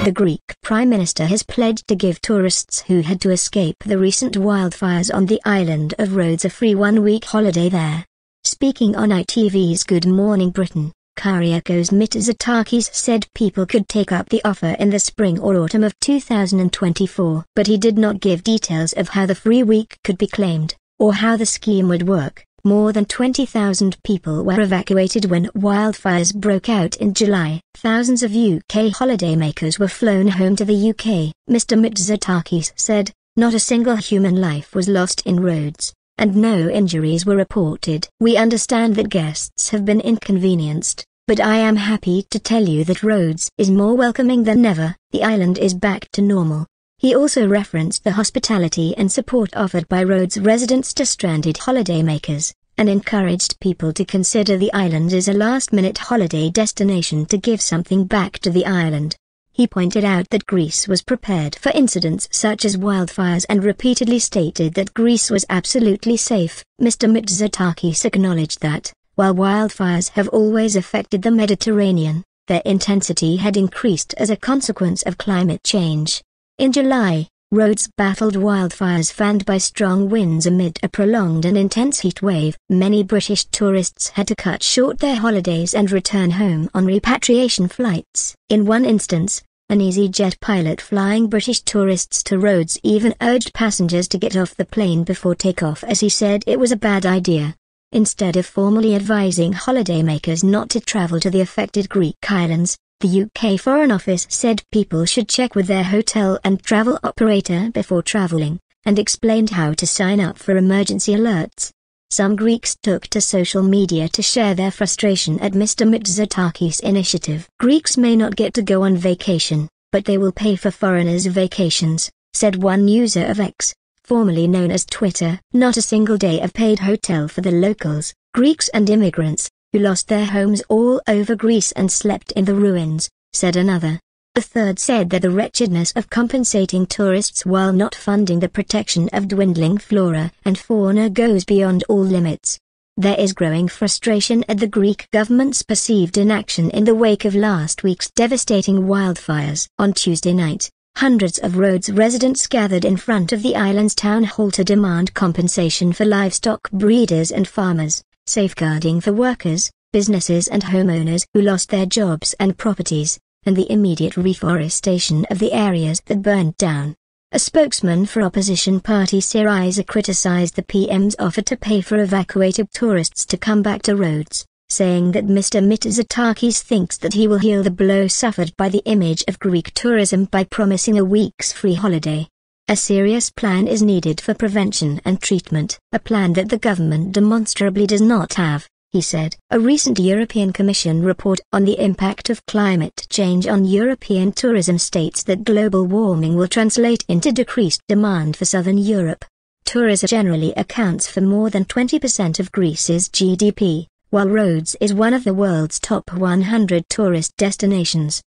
The Greek Prime Minister has pledged to give tourists who had to escape the recent wildfires on the island of Rhodes a free one-week holiday there. Speaking on ITV's Good Morning Britain, Kyriakos Mitsotakis said people could take up the offer in the spring or autumn of 2024. But he did not give details of how the free week could be claimed, or how the scheme would work. More than 20,000 people were evacuated when wildfires broke out in July. Thousands of UK holidaymakers were flown home to the UK. Mr. Mitsotakis said, "Not a single human life was lost in Rhodes, and no injuries were reported. We understand that guests have been inconvenienced, but I am happy to tell you that Rhodes is more welcoming than ever. The island is back to normal." He also referenced the hospitality and support offered by Rhodes residents to stranded holidaymakers, and encouraged people to consider the island as a last-minute holiday destination to give something back to the island. He pointed out that Greece was prepared for incidents such as wildfires and repeatedly stated that Greece was absolutely safe. Mr. Mitsotakis acknowledged that, while wildfires have always affected the Mediterranean, their intensity had increased as a consequence of climate change. In July, Rhodes battled wildfires fanned by strong winds amid a prolonged and intense heat wave. Many British tourists had to cut short their holidays and return home on repatriation flights. In one instance, an EasyJet pilot flying British tourists to Rhodes even urged passengers to get off the plane before takeoff, as he said it was a bad idea. Instead of formally advising holidaymakers not to travel to the affected Greek islands, the UK Foreign Office said people should check with their hotel and travel operator before traveling, and explained how to sign up for emergency alerts. Some Greeks took to social media to share their frustration at Mr. Mitsotakis' initiative. "Greeks may not get to go on vacation, but they will pay for foreigners' vacations," said one user of X, formerly known as Twitter. "Not a single day of paid hotel for the locals, Greeks and immigrants, who lost their homes all over Greece and slept in the ruins," said another. The third said that the wretchedness of compensating tourists while not funding the protection of dwindling flora and fauna goes beyond all limits. There is growing frustration at the Greek government's perceived inaction in the wake of last week's devastating wildfires. On Tuesday night, hundreds of Rhodes residents gathered in front of the island's town hall to demand compensation for livestock breeders and farmers, safeguarding the workers, businesses and homeowners who lost their jobs and properties, and the immediate reforestation of the areas that burned down. A spokesman for opposition party Syriza criticized the PM's offer to pay for evacuated tourists to come back to Rhodes, saying that Mr. Mitsotakis thinks that he will heal the blow suffered by the image of Greek tourism by promising a week's free holiday. "A serious plan is needed for prevention and treatment, a plan that the government demonstrably does not have," he said. A recent European Commission report on the impact of climate change on European tourism states that global warming will translate into decreased demand for southern Europe. Tourism generally accounts for more than 20% of Greece's GDP, while Rhodes is one of the world's top 100 tourist destinations.